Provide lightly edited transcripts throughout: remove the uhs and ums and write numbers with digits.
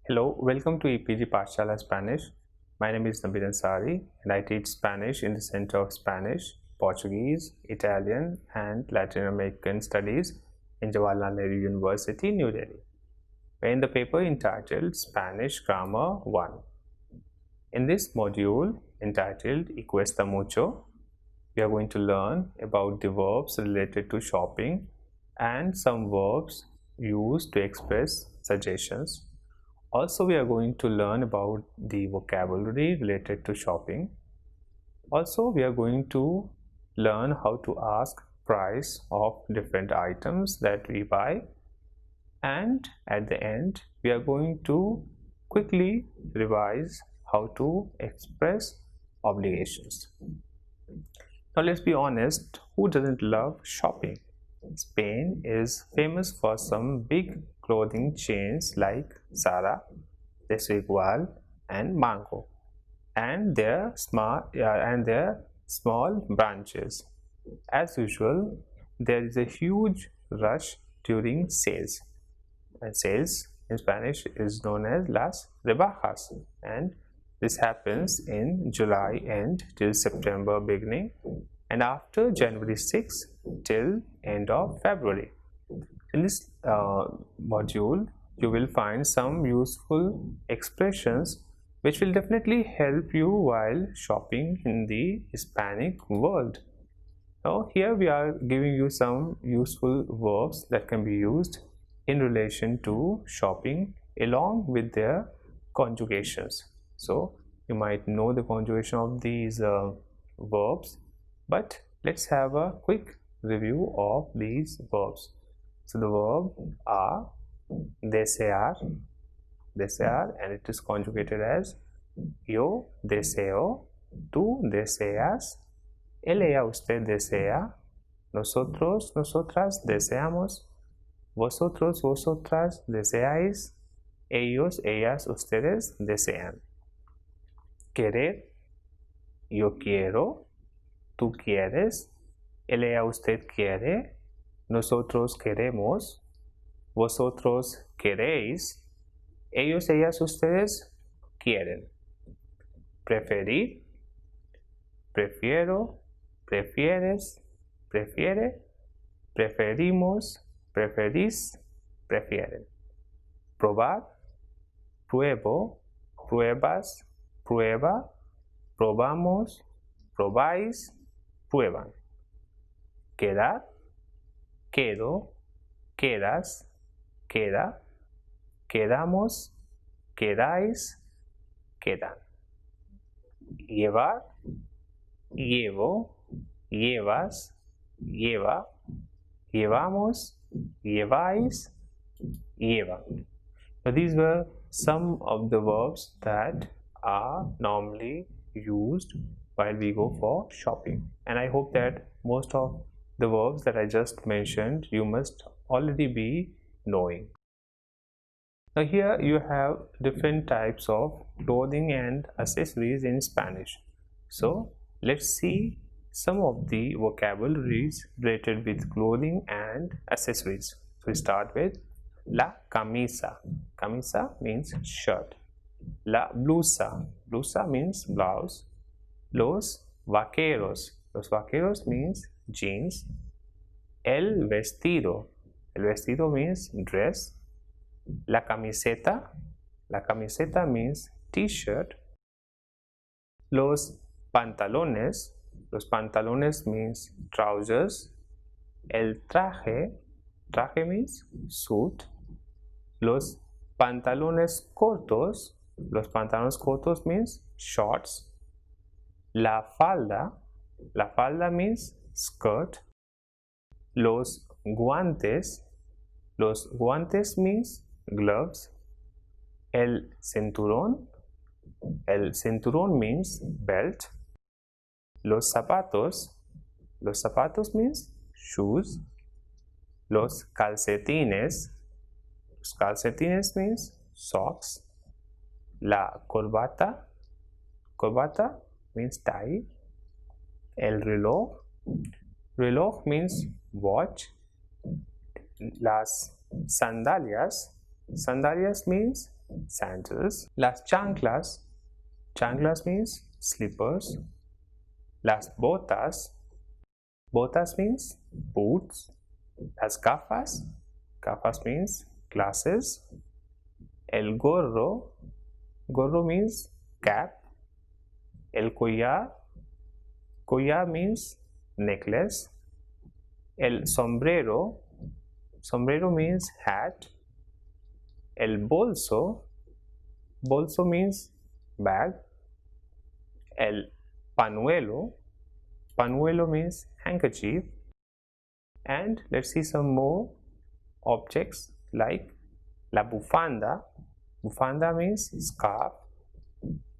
Hello, welcome to EPG Pashala Spanish. My name is Nabil Ansari and I teach Spanish in the Center of Spanish, Portuguese, Italian and Latin American Studies in Jawaharlal Nehru University, New Delhi. We're in the paper entitled Spanish Grammar 1. In this module entitled Cuesta mucho, we are going to learn about the verbs related to shopping and some verbs used to express suggestions. Also, we are going to learn about the vocabulary related to shopping. Also, we are going to learn how to ask price of different items that we buy. And at the end, we are going to quickly revise how to express obligations. Now, let's be honest, who doesn't love shopping? Spain is famous for some big clothing chains like Zara, desea, Cuál, and Mango, and their small branches. As usual, there is a huge rush during sales, and sales in Spanish is known as las rebajas, and this happens in July end till September beginning, and after January 6 till end of February. In this module, you will find some useful expressions which will definitely help you while shopping in the Hispanic world. Now, here we are giving you some useful verbs that can be used in relation to shopping along with their conjugations. So, you might know the conjugation of these verbs, but let's have a quick review of these verbs. So the verb are desear, and it is conjugated as yo deseo, tú deseas, él, ella, usted desea, nosotros, nosotras deseamos, vosotros, vosotras deseáis, ellos, ellas, ustedes desean. Querer, yo quiero, tú quieres, él, ella, usted quiere, nosotros queremos, vosotros queréis, ellos, ellas, ustedes quieren. Preferir, prefiero, prefieres, prefiere, preferimos, preferís, prefieren. Probar, pruebo, pruebas, prueba, probamos, probáis, prueban. Quedar, quedo, quedas, queda, quedamos, quedáis, quedan. Llevar, llevo, llevas, lleva, llevamos, lleváis, llevan. Now, these were some of the verbs that are normally used while we go for shopping, and I hope that most of the verbs that I just mentioned you must already be knowing. Now, here you have different types of clothing and accessories in Spanish. So let's see some of the vocabularies related with clothing and accessories. So we start with la camisa. Camisa means shirt. La blusa. Blusa means blouse. Los vaqueros. Los vaqueros means jeans. El vestido. El vestido means dress. La camiseta. La camiseta means t-shirt. Los pantalones. Los pantalones means trousers. El traje. Traje means suit. Los pantalones cortos. Los pantalones cortos means shorts. La falda. La falda means skirt. Los guantes. Los guantes means gloves. El cinturón. El cinturón means belt. Los zapatos. Los zapatos means shoes. Los calcetines. Los calcetines means socks. La corbata. Corbata means tie. El reloj. Reloj means watch. Las sandalias. Sandalias means sandals. Las chanclas, chanclas means slippers. Las botas, botas means boots. Las gafas, gafas means glasses. El gorro, gorro means cap. El collar, collar means necklace. El sombrero, sombrero means hat. El bolso, bolso means bag. El panuelo, panuelo means handkerchief. And let's see some more objects like la bufanda, bufanda means scarf.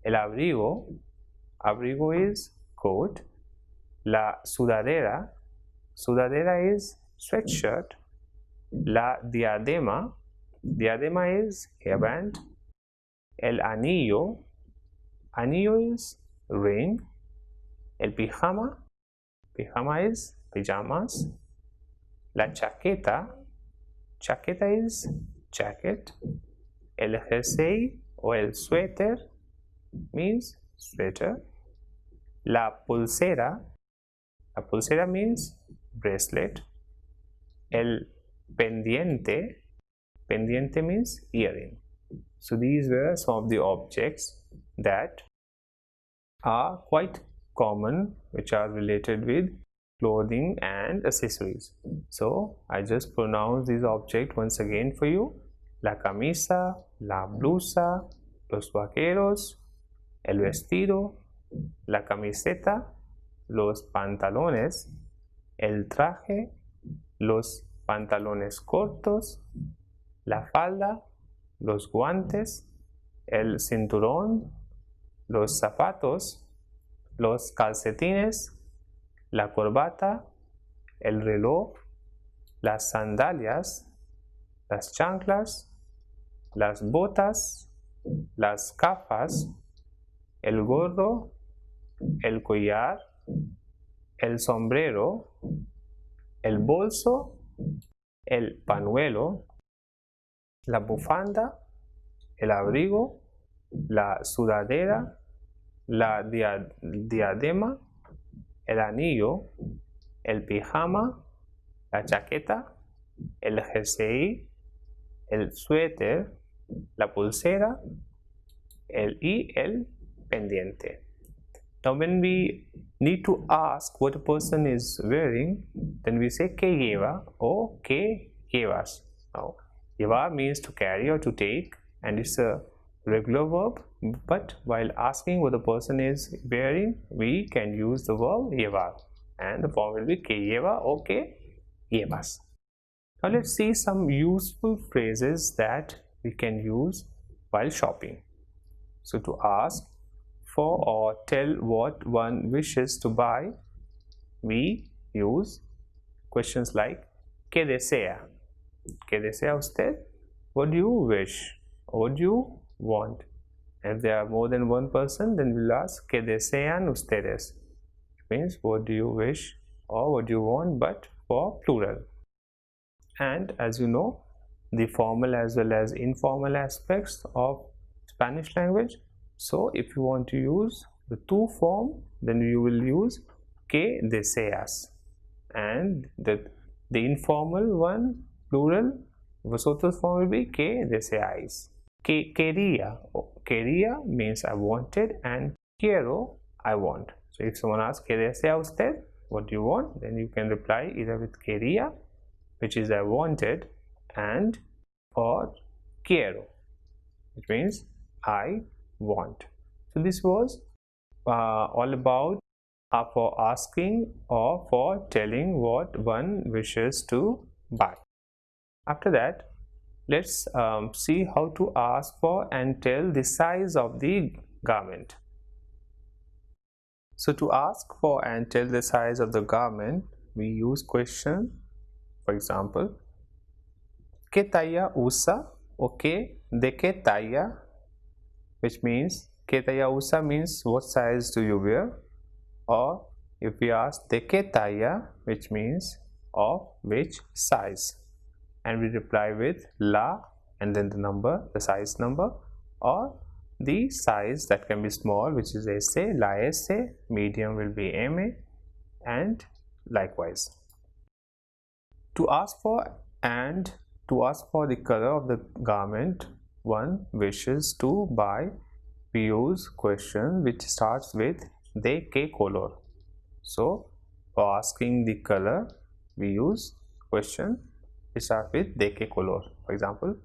El abrigo, abrigo is coat. La sudadera, sudadera is sweatshirt. La diadema, diadema is hairband. El anillo, anillo is ring. El pijama, pijama is pajamas. La chaqueta, chaqueta is jacket. El jersey o el suéter means sweater. La pulsera, la pulsera means bracelet. El pendiente, pendiente means earring. So these were some of the objects that are quite common, which are related with clothing and accessories. So I just pronounce these objects once again for you: la camisa, la blusa, los vaqueros, el vestido, la camiseta, los pantalones, el traje, los pantalones cortos, la falda, los guantes, el cinturón, los zapatos, los calcetines, la corbata, el reloj, las sandalias, las chanclas, las botas, las gafas, el gorro, el collar, el sombrero, el bolso, el panuelo, la bufanda, el abrigo, la sudadera, la diadema, el anillo, el pijama, la chaqueta, el jersey, el suéter, la pulsera, y el pendiente. Now when we need to ask what a person is wearing, then we say que lleva or que llevas. Now llevar means to carry or to take, and it's a regular verb, but while asking what the person is wearing, we can use the verb llevar, and the form will be que lleva or que llevas. Now let's see some useful phrases that we can use while shopping. So to ask for or tell what one wishes to buy, we use questions like ¿Qué desea? ¿Qué desea usted? What do you wish? What do you want? If there are more than one person, then we'll ask ¿Qué desean ustedes? It means what do you wish or what do you want, but for plural. And as you know, the formal as well as informal aspects of Spanish language. So if you want to use the two form, then you will use ¿Qué deseas? And the informal one, plural, vosotros form will be ¿Qué deseáis? Quería. Quería means I wanted, and quiero, I want. So if someone asks ¿Qué desea usted? What do you want? Then you can reply either with quería, which is I wanted, and or quiero, which means I want. So this was all about for asking or for telling what one wishes to buy. After that, let's see how to ask for and tell the size of the garment. So to ask for and tell the size of the garment, we use question. For example, ¿Qué talla usa? Or ¿De qué talla? Which means ¿Qué talla usa? Means what size do you wear? Or if we ask ¿De qué talla? Which means of which size, and we reply with la and then the number, the size number, or the size that can be small, which is ऐसे, ला ऐसे, medium will be MA, and likewise. To ask for the color of the garment one wishes to buy, we use question which starts with de qué color. So for asking the color, we use question which starts with de qué color. For example,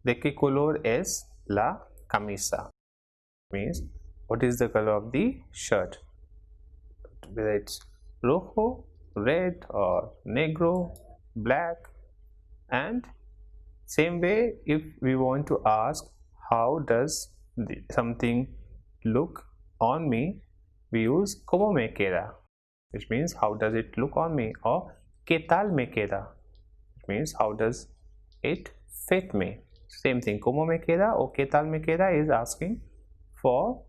de qué color es la camisa, means what is the color of the shirt, whether it's rojo, red, or negro, black. And same way, if we want to ask how does something look on me, we use cómo me queda, which means how does it look on me, or qué tal me queda, which means how does it fit me. Same thing, cómo me queda or qué tal me queda is asking for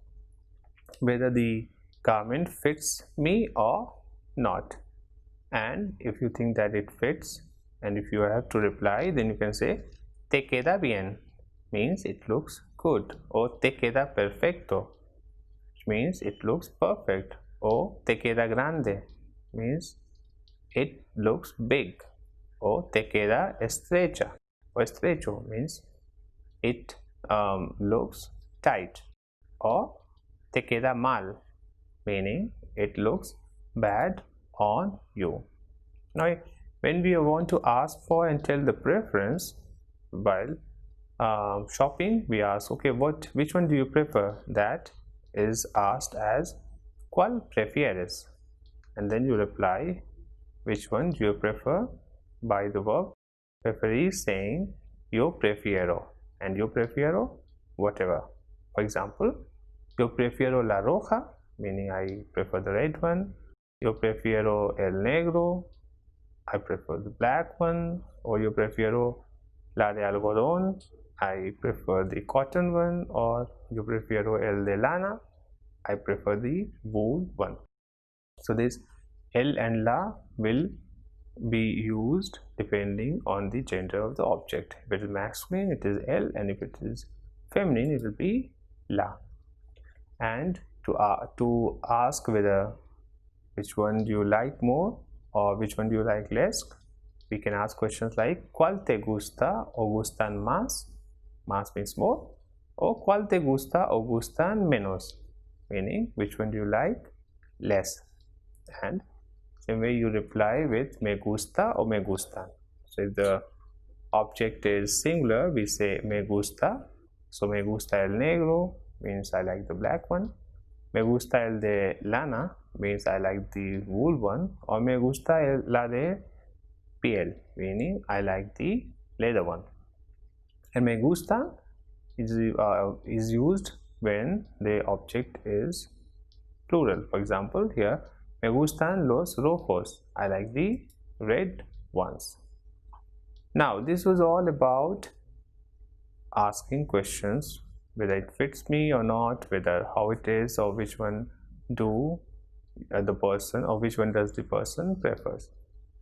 whether the garment fits me or not. And if you think that it fits, and if you have to reply, then you can say te queda bien, means it looks good, or te queda perfecto, which means it looks perfect, or te queda grande, means it looks big, or te queda estrecha or estrecho, means it looks tight, or te queda mal, meaning it looks bad on you. Now when we want to ask for and tell the preference while shopping, we ask, okay, which one do you prefer? That is asked as ¿Cuál prefieres? And then you reply which one do you prefer by the verb preferir, saying yo prefiero, and yo prefiero whatever. For example, yo prefiero la roja, meaning I prefer the red one. Yo prefiero el negro, I prefer the black one. Or yo prefiero la de algodón, I prefer the cotton one. Or yo prefiero el de lana, I prefer the wool one. So this el and la will be used depending on the gender of the object. If it is masculine, it is el, and if it is feminine, it will be la. And to ask whether which one do you like more or which one do you like less, we can ask questions like ¿Cuál te gusta o gustan más? Más means more. Or ¿Cuál te gusta o gustan menos? Meaning which one do you like less. And same way you reply with me gusta or me gustan. So if the object is singular, we say me gusta. So me gusta el negro means I like the black one. Me gusta el de lana means I like the wool one. Or me gusta la de piel, meaning I like the leather one. And me gusta is used when the object is plural. For example, here me gustan los rojos, I like the red ones. Now this was all about asking questions, whether it fits me or not, whether how it is, or which one do the person, or which one does the person prefers.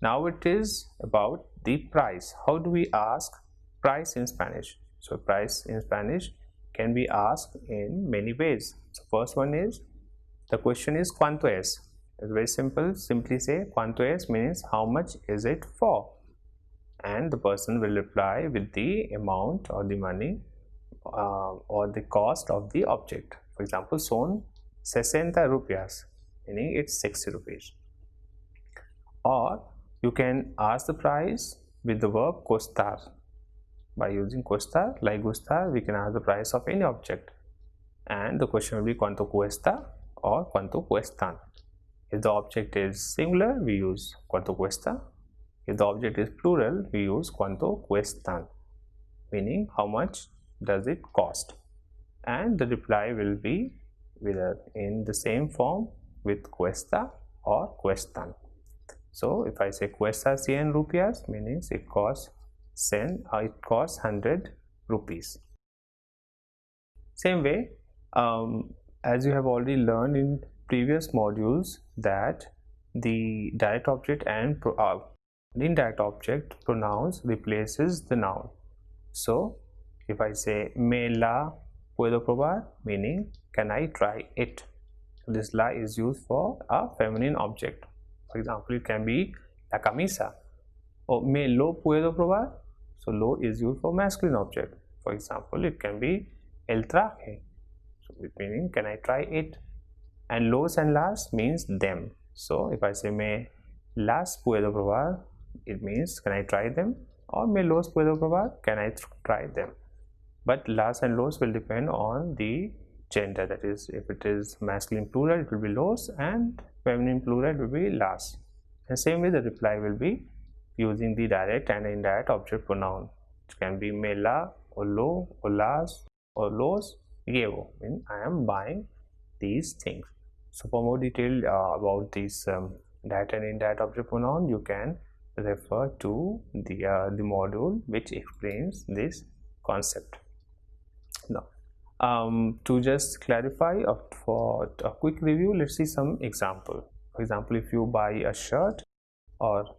Now it is about the price. How do we ask price in Spanish? So price in Spanish can be asked in many ways. So first one is, the question is ¿Cuánto es? It's very simple. Simply say ¿Cuánto es? Means how much is it for? And the person will reply with the amount or the money or the cost of the object. For example, son 60 rupias, meaning it's 60 rupees. Or you can ask the price with the verb COSTAR. By using COSTAR, like gustar, we can ask the price of any object. And the question will be ¿Cuánto cuesta? Or ¿Cuánto cuestan? If the object is singular, we use ¿Cuánto cuesta? If the object is plural, we use ¿Cuánto cuestan? Meaning how much does it cost? And the reply will be whether in the same form with cuesta or cuestan. So if I say cuesta 100 rupias, meaning it costs 100 rupees. Same way, as you have already learned in previous modules, that the direct object and the indirect object pronouns replaces the noun. So If I say me la puedo probar, meaning can I try it? This la is used for a feminine object. For example, it can be la camisa. Or me lo puedo probar. So lo is used for masculine object. For example, it can be el traje. So meaning can I try it? And los and las means them. So if I say me las puedo probar, it means can I try them? Or me los puedo probar, can I try them? But las and los will depend on the gender. That is, if it is masculine plural, it will be los, and feminine plural will be las. And same way the reply will be using the direct and indirect object pronoun. It can be me la, or lo, or las, or los llevo. Mean I am buying these things. So for more detail about these direct and indirect object pronoun, you can refer to the module which explains this concept. Now, to just clarify for a quick review, let's see some example. For example, if you buy a shirt or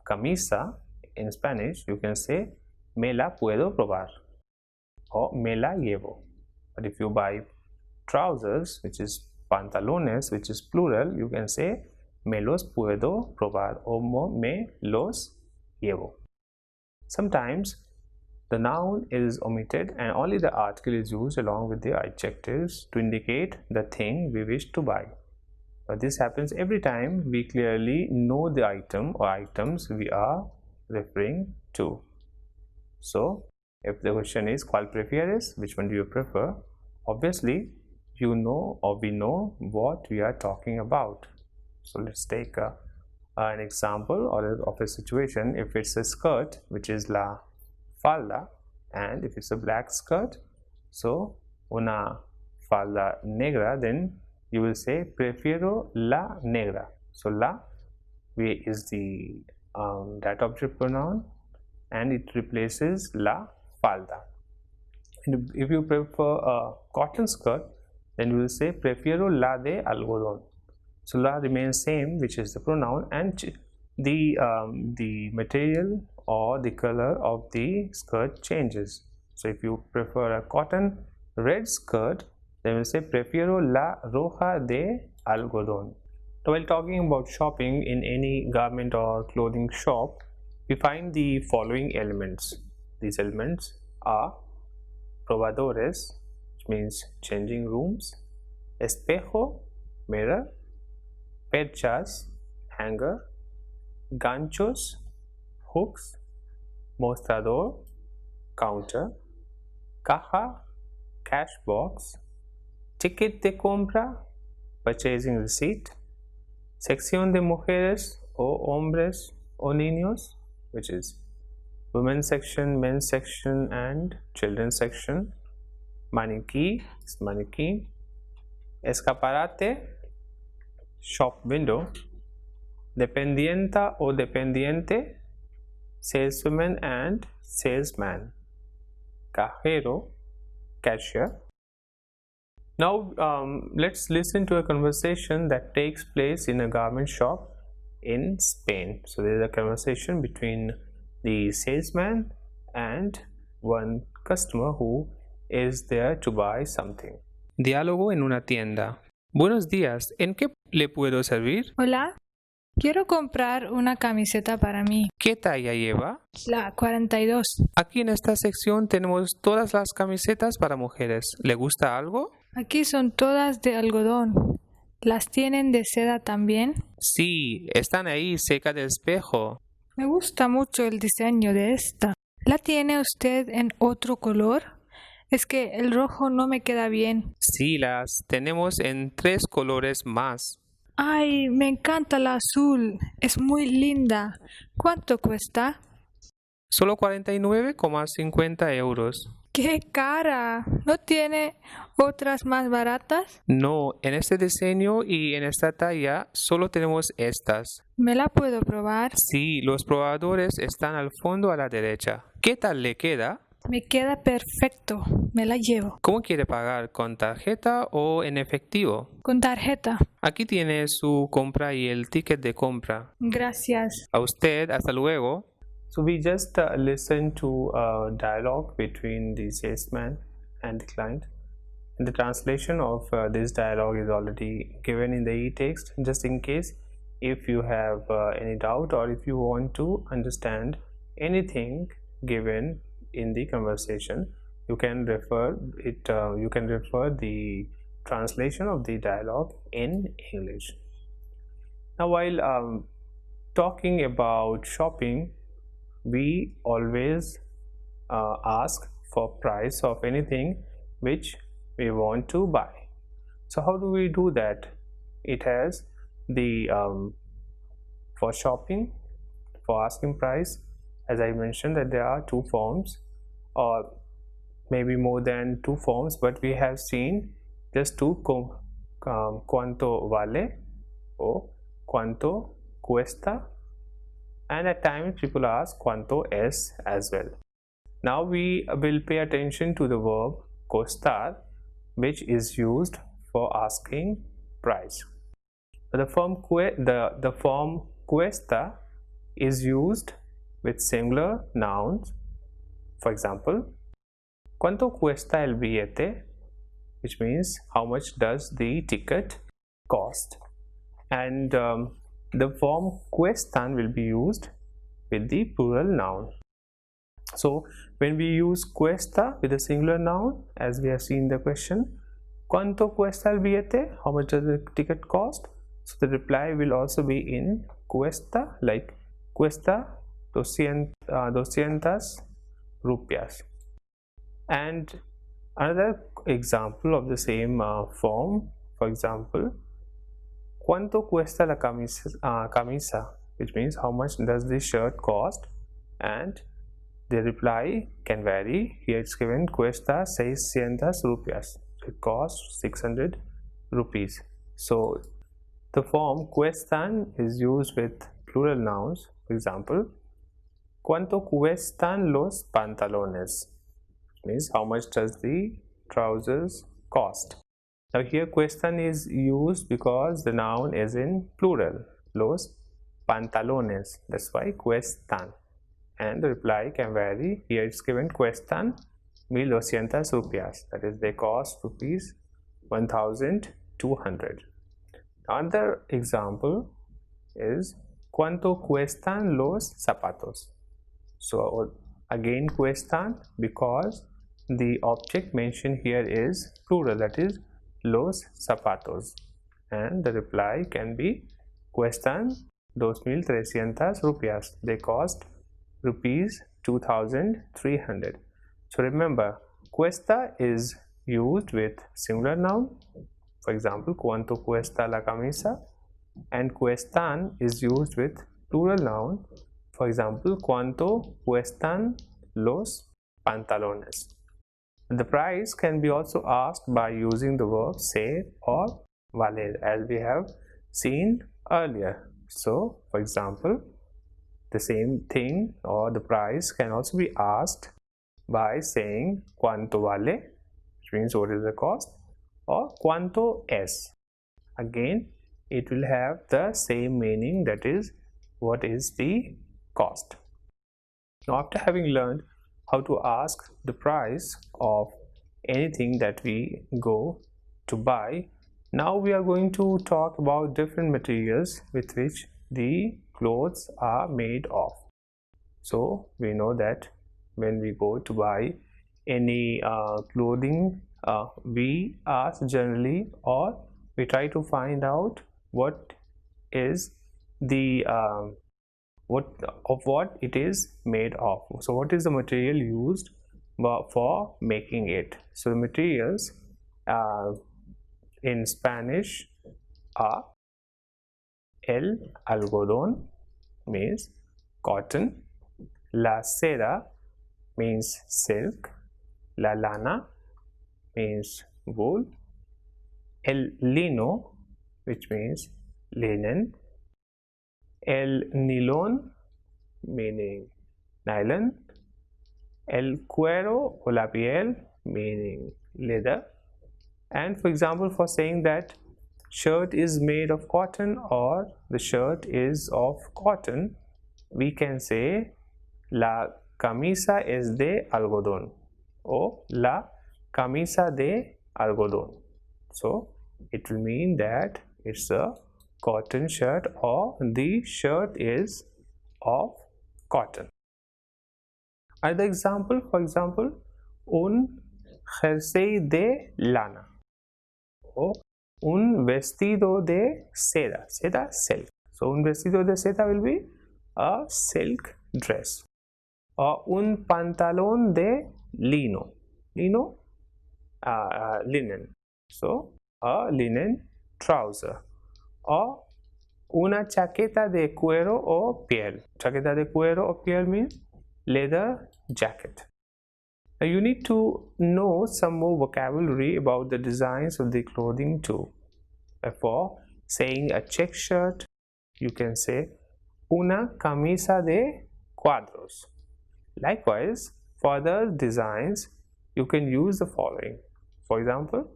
camisa in Spanish, you can say me la puedo probar or me la llevo. But if you buy trousers, which is pantalones, which is plural, you can say me los puedo probar or me los llevo. Sometimes the noun is omitted and only the article is used along with the adjectives to indicate the thing we wish to buy. But this happens every time we clearly know the item or items we are referring to. So, if the question is ¿Cuál prefieres? Which one do you prefer? Obviously, you know or we know what we are talking about. So, let's take an example of a situation. If it's a skirt, which is la falda, and if it's a black skirt, so una falda negra, then you will say prefiero la negra. So la is the that object pronoun and it replaces la falda. And if you prefer a cotton skirt, then you will say prefiero la de algodón. So la remains same, which is the pronoun, and the material or the color of the skirt changes. So if you prefer a cotton red skirt, then we say prefiero la roja de algodón. So while talking about shopping in any garment or clothing shop, we find the following elements. These elements are probadores, which means changing rooms, espejo, mirror, perchas, hanger, ganchos, hooks, mostrador, counter, caja, cash box, ticket de compra, purchasing receipt, sección de mujeres o hombres o niños, which is women's section, men's section, and children's section, maniquí, escaparate, shop window, dependienta o dependiente, saleswoman and salesman, cajero, cashier. Now let's listen to a conversation that takes place in a garment shop in Spain. So there is a conversation between the salesman and one customer who is there to buy something. Diálogo en una tienda. Buenos días, ¿en qué le puedo servir? Hola, quiero comprar una camiseta para mí. ¿Qué talla lleva? La 42. Aquí en esta sección tenemos todas las camisetas para mujeres. ¿Le gusta algo? Aquí son todas de algodón. ¿Las tienen de seda también? Sí, están ahí cerca del espejo. Me gusta mucho el diseño de esta. ¿La tiene usted en otro color? Es que el rojo no me queda bien. Sí, las tenemos en 3 colores más. ¡Ay, me encanta la azul! Es muy linda. ¿Cuánto cuesta? Solo 49,50 euros. ¡Qué cara! ¿No tiene otras más baratas? No, en este diseño y en esta talla solo tenemos estas. ¿Me la puedo probar? Sí, los probadores están al fondo a la derecha. ¿Qué tal le queda? Me queda perfecto. Me la llevo. ¿Cómo quiere pagar? ¿Con tarjeta o en efectivo? Con tarjeta. Aquí tiene su compra y el ticket de compra. Gracias. A usted, hasta luego. So we just listen to a dialogue between the salesman and the client, and the translation of this dialogue is already given in the e-text. Just in case if you have any doubt, or if you want to understand anything given in the conversation, you can refer it. You can refer the translation of the dialogue in English. Now, while talking about shopping, we always ask for price of anything which we want to buy. So how do we do that? It has the for shopping, for asking price, as I mentioned, that there are two forms, or maybe more than two forms, but we have seen just two: cuánto vale or cuánto cuesta, and at times people ask cuánto es as well. Now we will pay attention to the verb COSTAR, which is used for asking price. The form Cuesta is used with singular nouns. For example, ¿Cuánto cuesta el billete?, which means how much does the ticket cost. And the form cuestan will be used with the plural noun. So when we use cuesta with a singular noun, as we have seen the question, ¿Cuánto cuesta el billete?, how much does the ticket cost? So the reply will also be in cuesta, like cuesta 200 rupias. And another example of the same form, for example, ¿Cuánto cuesta la camisa?, which means how much does the shirt cost? And the reply can vary. Here it's given cuesta 600 rupias. It costs 600 rupees. So the form cuestan is used with plural nouns. For example, ¿Cuánto cuestan los pantalones?, which means how much does the trousers cost. Now here cuestan is used because the noun is in plural, los pantalones, that's why cuestan, and the reply can vary. Here it's given cuestan 1200 rupias, that is they cost rupees 1200. Another example is ¿Cuánto cuestan los zapatos? So again cuestan, because the object mentioned here is plural, that is los zapatos, and the reply can be cuestan 2300 rupias, they cost rupees 2300. So remember, cuesta is used with singular noun. For example, ¿Cuánto cuesta la camisa?, and cuestan is used with plural noun. For example, ¿Cuánto cuestan los pantalones? The price can be also asked by using the verb ser or valer, as we have seen earlier. So for example, the same thing, or the price, can also be asked by saying ¿Cuánto vale?, which means what is the cost, or ¿Cuánto es?. Again, it will have the same meaning, that is what is the cost. Now after having learned how to ask the price of anything that we go to buy, now we are going to talk about different materials with which the clothes are made of. So we know that when we go to buy any clothing, we ask generally, or we try to find out what is the what it is made of. So what is the material used for making it? So the materials in Spanish are el algodón, means cotton; la seda means silk; la lana means wool; el lino, which means linen; el nylon, meaning nylon; el cuero or la piel, meaning leather. And for example, for saying that shirt is made of cotton or the shirt is of cotton, we can say La camisa es de algodón or la camisa de algodón. So it will mean that it's a cotton shirt or the shirt is of cotton. Another example, for example, un jersey de lana o un vestido de seda. Seda, silk. So un vestido de seda will be a silk dress. Or un pantalón de lino. Lino, linen. So a linen trouser. Or una chaqueta de cuero o piel. Chaqueta de cuero o piel means leather jacket. Now you need to know some more vocabulary about the designs of the clothing too. For saying a check shirt, you can say una camisa de cuadros. Likewise, for other designs, you can use the following. For example,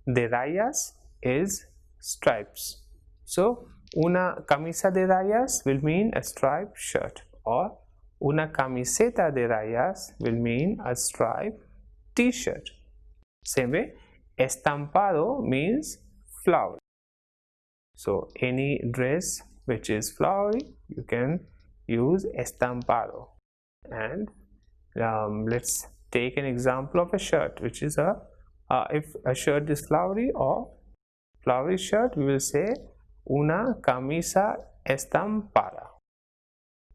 de rayas is stripes. So, una camisa de rayas will mean a striped shirt, or una camiseta de rayas will mean a striped t-shirt. Same way, estampado means flower. So any dress which is flowery, you can use estampado. And let's take an example of a shirt, which is if a shirt is flowery or flowery shirt, we will say una camisa estampada.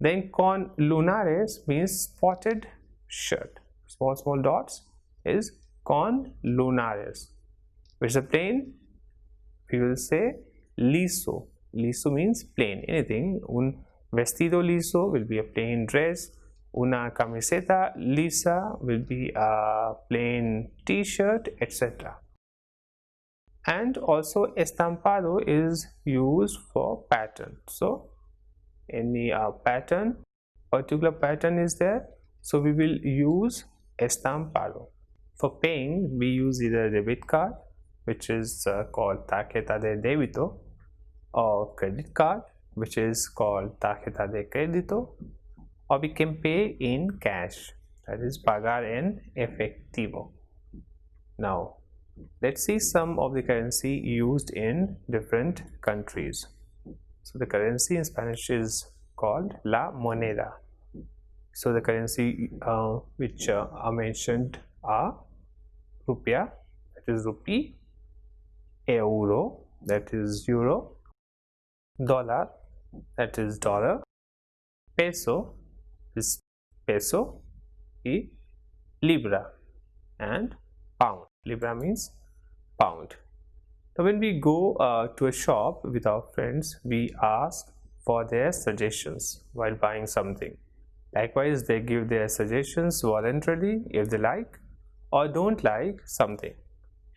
Then con lunares means spotted shirt. Small dots is con lunares. Which is a plain, we will say liso. Liso means plain, anything. Un vestido liso will be a plain dress. Una camiseta lisa will be a plain t-shirt, etc. And also estampado is used for pattern. So any pattern, particular pattern is there, so we will use estampado. For paying, we use either a debit card, which is called tarjeta de débito, or credit card, which is called tarjeta de crédito, or we can pay in cash, that is pagar en efectivo. Now let's see some of the currency used in different countries. So the currency in Spanish is called la moneda. So the currency which are mentioned are rupia, that is rupee, euro, that is euro, dollar, that is dollar, peso is peso, y libra, and pound. Libra means pound. Now when we go to a shop with our friends, we ask for their suggestions while buying something. Likewise, they give their suggestions voluntarily if they like or don't like something.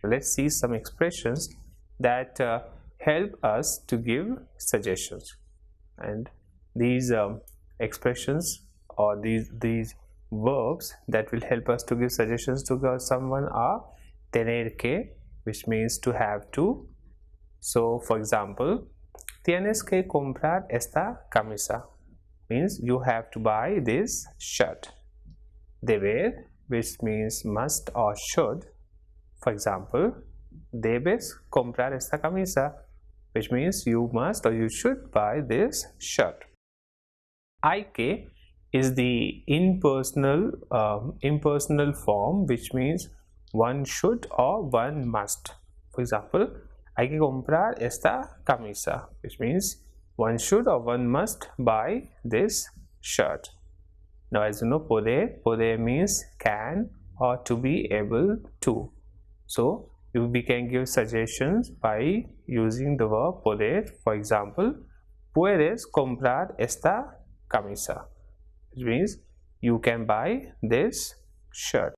So let's see some expressions that help us to give suggestions. And these expressions or these verbs that will help us to give suggestions to someone are tener que, which means to have to. So for example, tienes que comprar esta camisa means you have to buy this shirt. Deber, which means must or should. For example, debes comprar esta camisa, which means you must or you should buy this shirt. Hay que is the impersonal form, which means one should or one must. For example, hay que comprar esta camisa, which means one should or one must buy this shirt. Now as you know, poder means can or to be able to. So we can give suggestions by using the verb poder. For example, puedes comprar esta camisa, which means you can buy this shirt.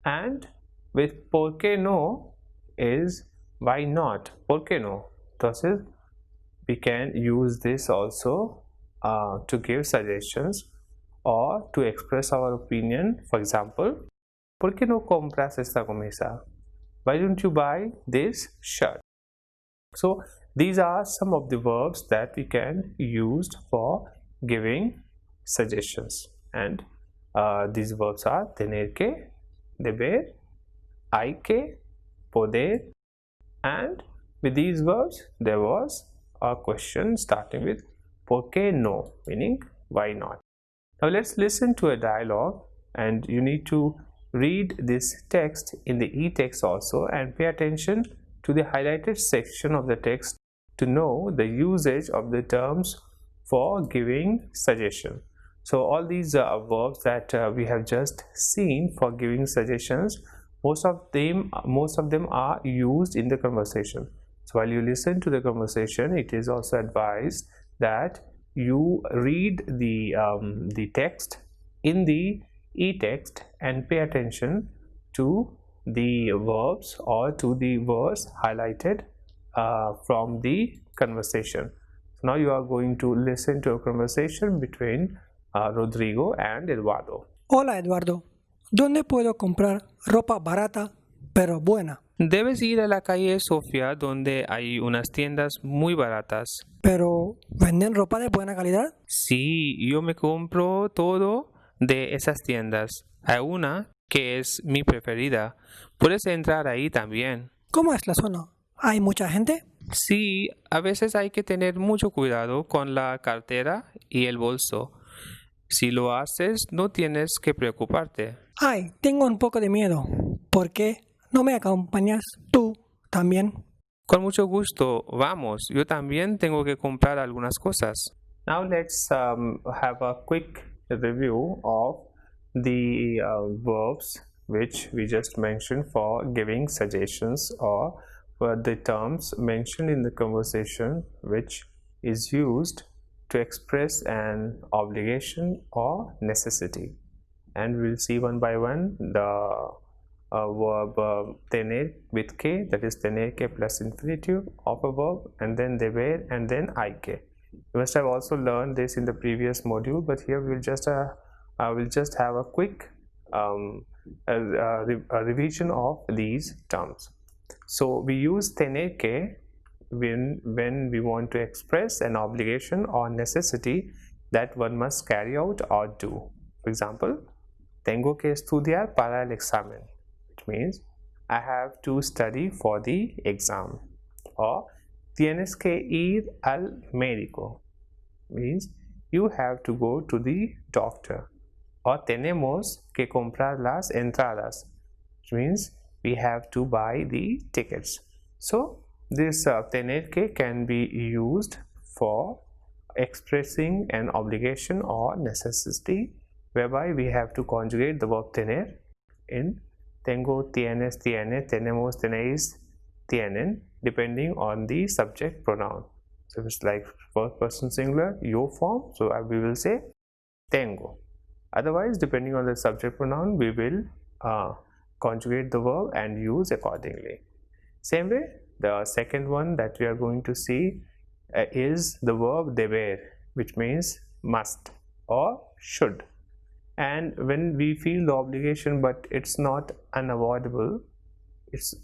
And with por qué no is why not, por qué no. Entonces we can use this also to give suggestions or to express our opinion. For example, por qué no compras esta camisa? Why don't you buy this shirt? So these are some of the verbs that we can use for giving suggestions. and these verbs are tener que, deber, hay que, poder, and with these verbs there was a question starting with ¿por qué no?, meaning why not. Now let's listen to a dialogue, and you need to read this text in the e-text also and pay attention to the highlighted section of the text to know the usage of the terms for giving suggestion. So all these verbs that we have just seen for giving suggestions, most of them are used in the conversation. So while you listen to the conversation, it is also advised that you read the text in the e-text and pay attention to the verbs or to the words highlighted from the conversation. So now you are going to listen to a conversation between Rodrigo and Eduardo. Hola Eduardo, ¿dónde puedo comprar ropa barata pero buena? Debes ir a la calle Sofía, donde hay unas tiendas muy baratas. ¿Pero venden ropa de buena calidad? Sí, yo me compro todo de esas tiendas. Hay una que es mi preferida. Puedes entrar ahí también. ¿Cómo es la zona? ¿Hay mucha gente? Sí, a veces hay que tener mucho cuidado con la cartera y el bolso. Si lo haces, no tienes que preocuparte. Ay, tengo un poco de miedo. ¿Por qué no me acompañas tú también? Con mucho gusto, vamos. Yo también tengo que comprar algunas cosas. Now let's have a quick review of the verbs which we just mentioned for giving suggestions, or for the terms mentioned in the conversation which is used to express an obligation or necessity. And we'll see one by one the verb tener with que, that is tener que plus infinitive of a verb, and then deber, and then hay que. You must have also learned this in the previous module, but here we'll just have a quick revision of these terms. So we use tener que when we want to express an obligation or necessity that one must carry out or do. For example, tengo que estudiar para el examen, which means I have to study for the exam. Or tienes que ir al médico, means you have to go to the doctor. Or tenemos que comprar las entradas, which means we have to buy the tickets. So this tener que can be used for expressing an obligation or necessity, whereby we have to conjugate the verb tener in tengo, tienes, tiene, tenemos, tenéis, tienen, depending on the subject pronoun. So it's like first person singular, yo form, so we will say tengo. Otherwise, depending on the subject pronoun, we will conjugate the verb and use accordingly. Same way, the second one that we are going to see is the verb deber, which means must or should. And when we feel the obligation but it's not unavoidable,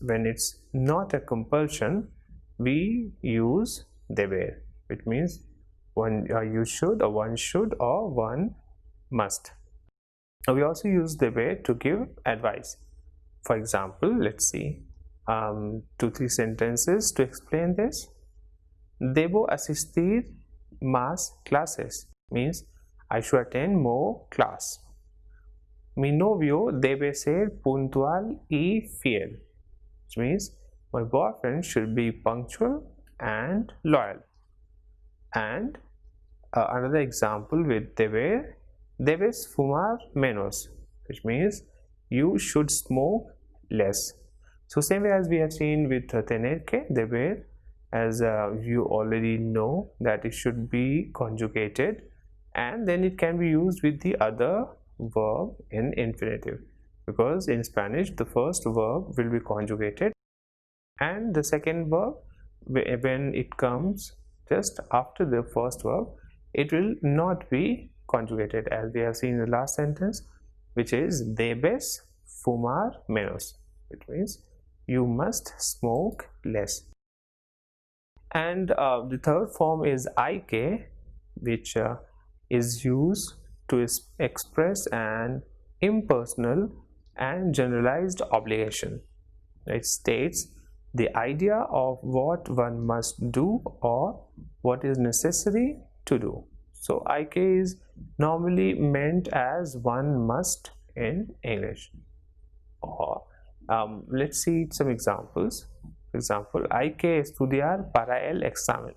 when it's not a compulsion, we use deber, which means you should, or one should, or one must. We also use deber to give advice. For example, let's see 2-3 sentences to explain this. Debo asistir más clases, means I should attend more class. Mi novio debe ser puntual y fiel, which means my boyfriend should be punctual and loyal. And another example with deber, debes fumar menos, which means you should smoke less. So same way as we have seen with tener que, deber, as you already know that it should be conjugated, and then it can be used with the other verb in infinitive, because in Spanish the first verb will be conjugated and the second verb, when it comes just after the first verb, it will not be conjugated, as we have seen in the last sentence, which is debes fumar menos, which means you must smoke less. And the third form is hay que, which is used to express an impersonal and generalized obligation. It states the idea of what one must do or what is necessary to do. So IK is normally meant as one must in English. Or let's see some examples. For example, hay que estudiar para el examen,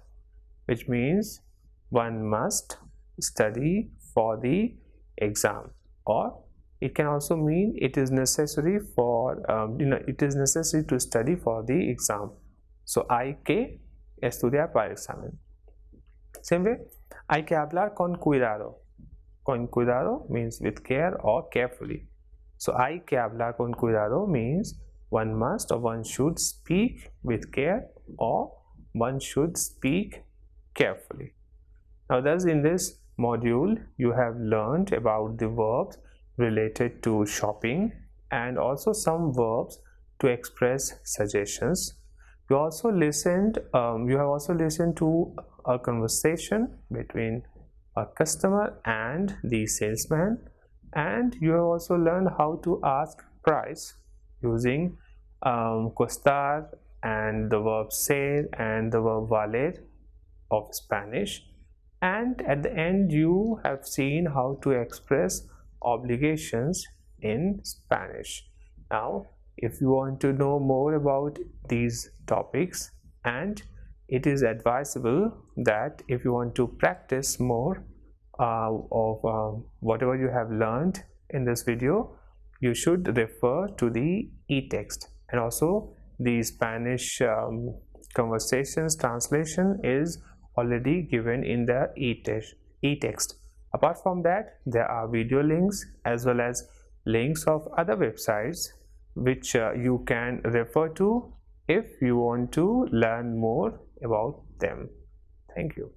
which means one must study for the exam. Or it can also mean it is necessary for it is necessary to study for the exam. So hay que estudiar para el examen. Same way, hay que hablar con cuidado. Con cuidado means with care or carefully. So hay que hablar con cuidado means one must or one should speak with care or one should speak carefully. Now thus in this module you have learned about the verbs related to shopping and also some verbs to express suggestions. You have also listened to a conversation between a customer and the salesman, and you have also learned how to ask price using COSTAR and the verb ser and the verb VALER of Spanish, and at the end you have seen how to express obligations in Spanish. Now if you want to know more about these topics, and it is advisable that if you want to practice more of whatever you have learned in this video, you should refer to the e-text, and also the Spanish conversations translation is already given in the e-text. Apart from that, there are video links as well as links of other websites which you can refer to if you want to learn more about them. Thank you.